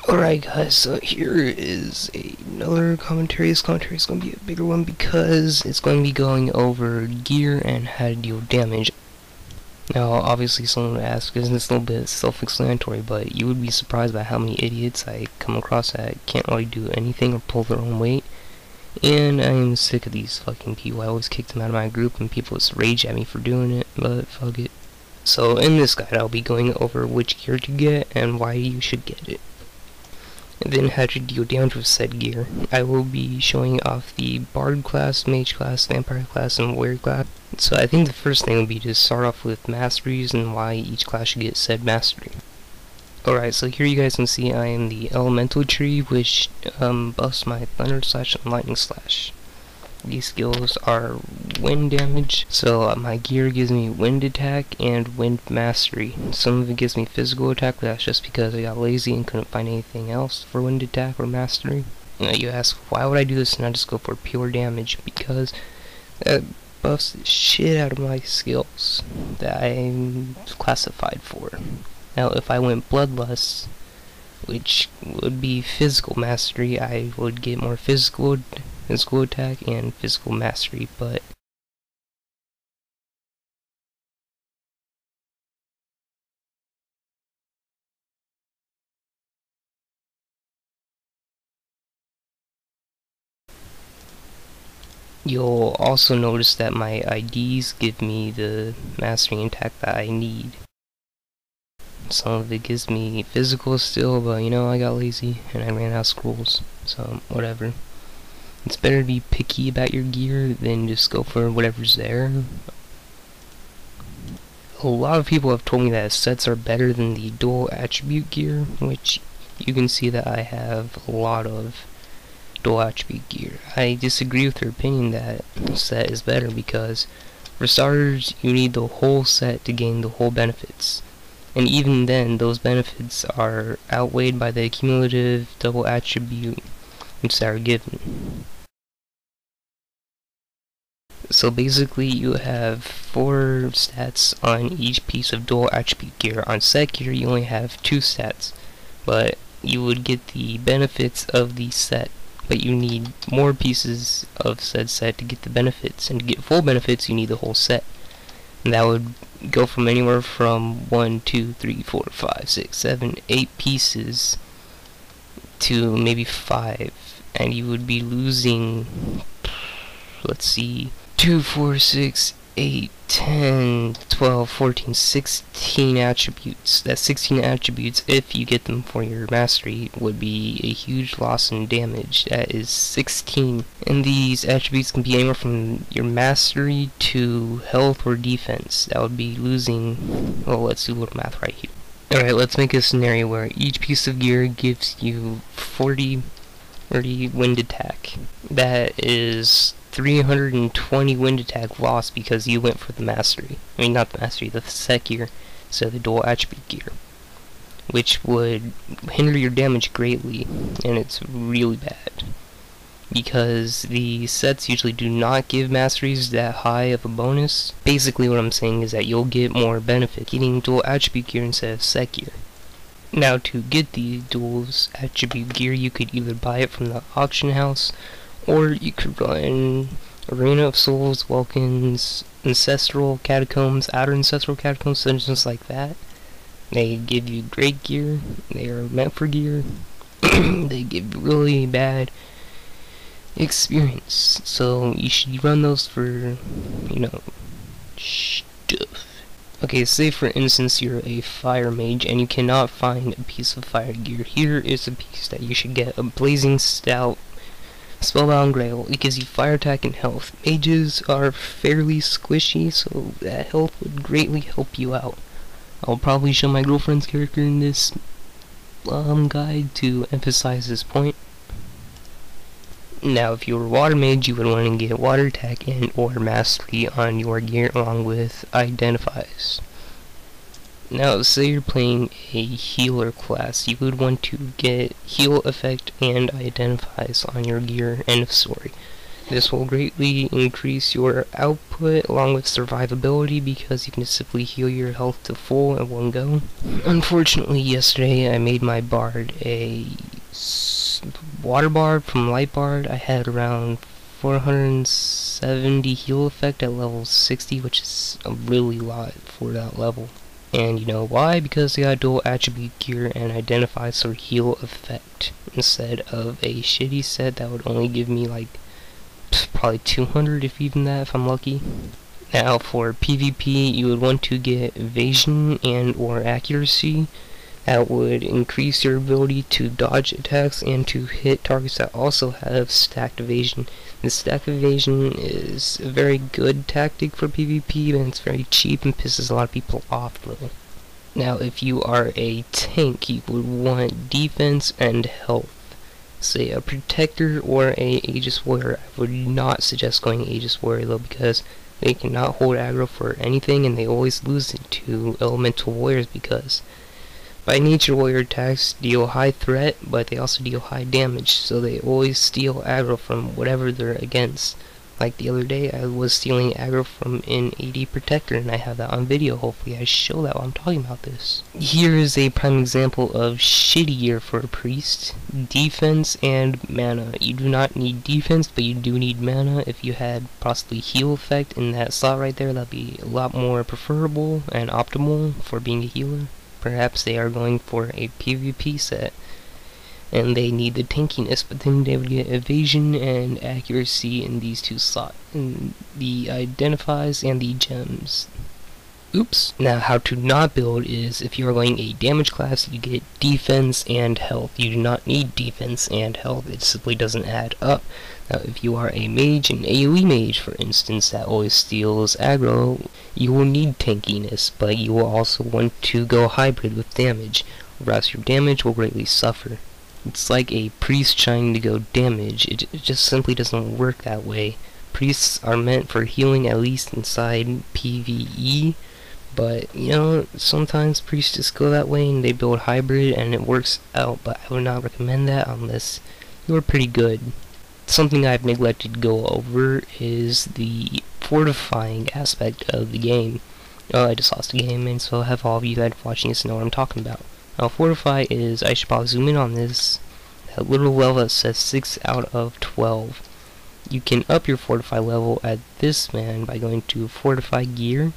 Alright guys, so here is another commentary. This commentary is going to be a bigger one because it's going to be going over gear and how to deal damage. Now obviously someone would ask, isn't this a little bit self-explanatory, but you would be surprised by how many idiots I come across that can't really do anything or pull their own weight. And I'm sick of these fucking people. I always kick them out of my group and people just rage at me for doing it, but fuck it. So in this guide I'll be going over which gear to get and why you should get it, and then how to deal damage with said gear. I will be showing off the Bard class, Mage class, Vampire class, and Warrior class. So I think the first thing would be to start off with masteries and why each class should get said mastery. Alright, so here you guys can see I am the Elemental Tree, which buffs my Thunder Slash and Lightning Slash. These skills are wind damage, so my gear gives me wind attack and wind mastery. Some of it gives me physical attack, but that's just because I got lazy and couldn't find anything else for wind attack or mastery. You ask, why would I do this and not just go for pure damage? Because that buffs the shit out of my skills that I'm classified for. Now if I went Bloodlust, which would be physical mastery, I would get more physical attack and physical mastery, but you'll also notice that my IDs give me the mastery attack that I need. Some of it gives me physical still, but you know, I got lazy and I ran out of scrolls, so whatever. It's better to be picky about your gear than just go for whatever's there. A lot of people have told me that sets are better than the dual attribute gear, which you can see that I have a lot of dual attribute gear. I disagree with their opinion that set is better because, for starters, you need the whole set to gain the whole benefits. And even then, those benefits are outweighed by the cumulative double attribute which they are given. So basically you have 4 stats on each piece of dual attribute gear. On set gear you only have 2 stats, but you would get the benefits of the set, but you need more pieces of said set to get the benefits, and to get full benefits you need the whole set. And that would go from anywhere from 1, 2, 3, 4, 5, 6, 7, 8 pieces to maybe 5, and you would be losing, let's see, 2, 4, 6, 8, 10, 12, 14, 16 attributes. That 16 attributes, if you get them for your mastery, would be a huge loss in damage. That is 16. And these attributes can be anywhere from your mastery to health or defense. That would be losing, well, let's do a little math right here. Alright, let's make a scenario where each piece of gear gives you 40 wind attack. That is 320 wind attack lost because you went for the mastery. I mean, not the mastery, the set gear, so the dual attribute gear, which would hinder your damage greatly, and it's really bad because the sets usually do not give masteries that high of a bonus. Basically what I'm saying is that you'll get more benefit getting dual attribute gear instead of set gear. Now to get the dual attribute gear you could either buy it from the auction house, or you could run Arena of Souls, Welkin's, Ancestral Catacombs, Outer Ancestral Catacombs, dungeons like that. They give you great gear, they are meant for gear, they give you really bad experience, so you should run those for, you know, stuff. Okay, say for instance you're a fire mage and you cannot find a piece of fire gear. Here is a piece that you should get, a Blazing Stout Spellbound Grail. It gives you fire attack and health. Mages are fairly squishy, so that health would greatly help you out. I'll probably show my girlfriend's character in this guide to emphasize this point. Now if you were water mage, you would want to get water attack and or mastery on your gear along with identifies. Now say you're playing a healer class, you would want to get heal effect and identifies on your gear, end of story. This will greatly increase your output along with survivability because you can simply heal your health to full in one go. Unfortunately, yesterday I made my bard a water bard from light bard. I had around 470 heal effect at level 60, which is a really lot for that level. And you know why? Because they got dual attribute gear and identifies for heal effect instead of a shitty set that would only give me like probably 200 if even that, if I'm lucky. Now for PvP you would want to get evasion and or accuracy. That would increase your ability to dodge attacks and to hit targets that also have stacked evasion. The stacked evasion is a very good tactic for PvP, and it's very cheap and pisses a lot of people off though. Now if you are a tank, you would want defense and health. Say a protector or a Aegis warrior. I would not suggest going Aegis warrior though, because they cannot hold aggro for anything and they always lose it to elemental warriors, because by nature warrior attacks deal high threat, but they also deal high damage, so they always steal aggro from whatever they're against. Like the other day, I was stealing aggro from an AD protector, and I have that on video. Hopefully I show that while I'm talking about this. Here is a prime example of shitty gear for a priest. Defense and mana. You do not need defense, but you do need mana. If you had possibly heal effect in that slot right there, that'd be a lot more preferable and optimal for being a healer. Perhaps they are going for a PvP set and they need the tankiness, but then they would get evasion and accuracy in these two slots, in the identifies and the gems. Oops. Now how to not build is, if you are going a damage class, you get defense and health. You do not need defense and health, it simply doesn't add up. Now if you are a mage, an AoE mage for instance, that always steals aggro, you will need tankiness, but you will also want to go hybrid with damage, or else your damage will greatly suffer. It's like a priest trying to go damage. It just simply doesn't work that way. Priests are meant for healing, at least inside PvE, but you know, sometimes priests just go that way and they build hybrid and it works out, but I would not recommend that unless you're pretty good. Something I've neglected to go over is the fortifying aspect of the game. Oh, I just lost the game, and so have all of you that are watching this know what I'm talking about. Now, fortify is, I should probably zoom in on this, that little level that says 6 out of 12. You can up your fortify level at this man by going to fortify gear.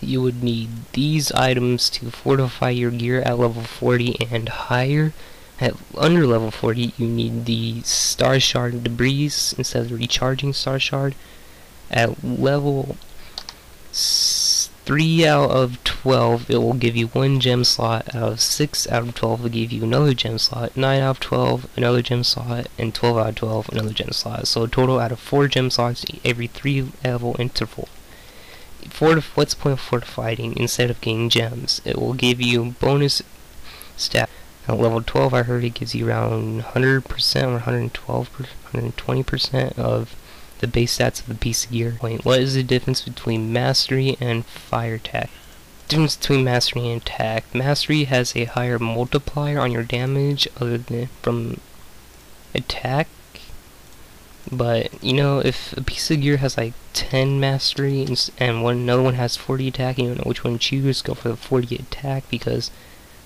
You would need these items to fortify your gear at level 40 and higher. At under level 40, you need the Star Shard Debris instead of recharging Star Shard. At level 3 out of 12, it will give you 1 gem slot. Out of 6 out of 12, it will give you another gem slot. 9 out of 12, another gem slot. And 12 out of 12, another gem slot. So a total out of 4 gem slots every 3 level interval. What's the point of fortifying instead of getting gems? It will give you bonus stat. At level 12, I heard it gives you around 100% or 120% of the base stats of the piece of gear. What is the difference between mastery and fire attack? The difference between mastery and attack. Mastery has a higher multiplier on your damage other than from attack. But you know, if a piece of gear has like 10 mastery and another one has 40 attack, and you don't know which one to choose, go for the 40 attack because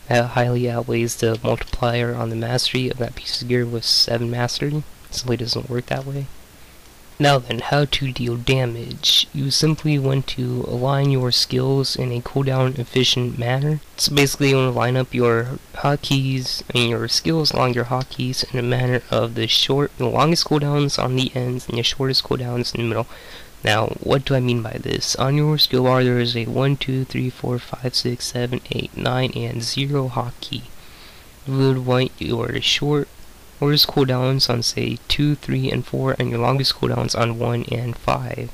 that highly outweighs the multiplier on the mastery of that piece of gear with 7 mastery. It simply doesn't work that way. Now then, how to deal damage. You simply want to align your skills in a cooldown efficient manner. So basically you want to line up your hotkeys and your skills along your hotkeys in a manner of the longest cooldowns on the ends and the shortest cooldowns in the middle. Now, what do I mean by this? On your skill bar there is a 1, 2, 3, 4, 5, 6, 7, 8, 9, and 0 hotkey. You would want your shortest cooldowns on say 2, 3, and 4, and your longest cooldowns on 1 and 5.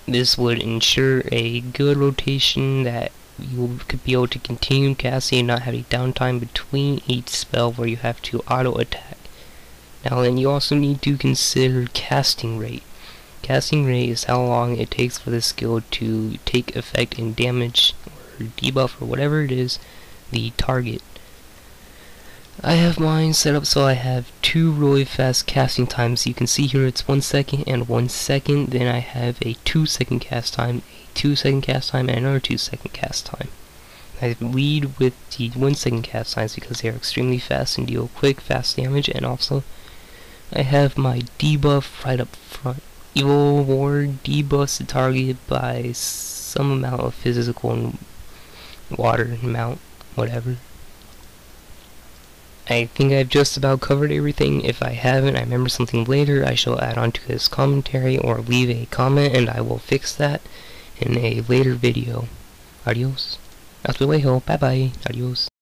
This would ensure a good rotation that you could be able to continue casting and not have a downtime between each spell where you have to auto attack. Now then, you also need to consider casting rate. Casting rate is how long it takes for the skill to take effect in damage or debuff or whatever it is the target. I have mine set up so I have 2 really fast casting times. You can see here it's 1 second and 1 second. Then I have a 2-second cast time, a 2-second cast time, and another 2-second cast time. I lead with the 1-second cast times because they are extremely fast and deal quick, fast damage, and also I have my debuff right up front. Evil Ward debuffs the target by some amount of physical and water amount, whatever. I think I've just about covered everything. If I haven't, I remember something later, I shall add on to this commentary or leave a comment and I will fix that in a later video. Adios. Out the way, ho. Bye bye. Adios.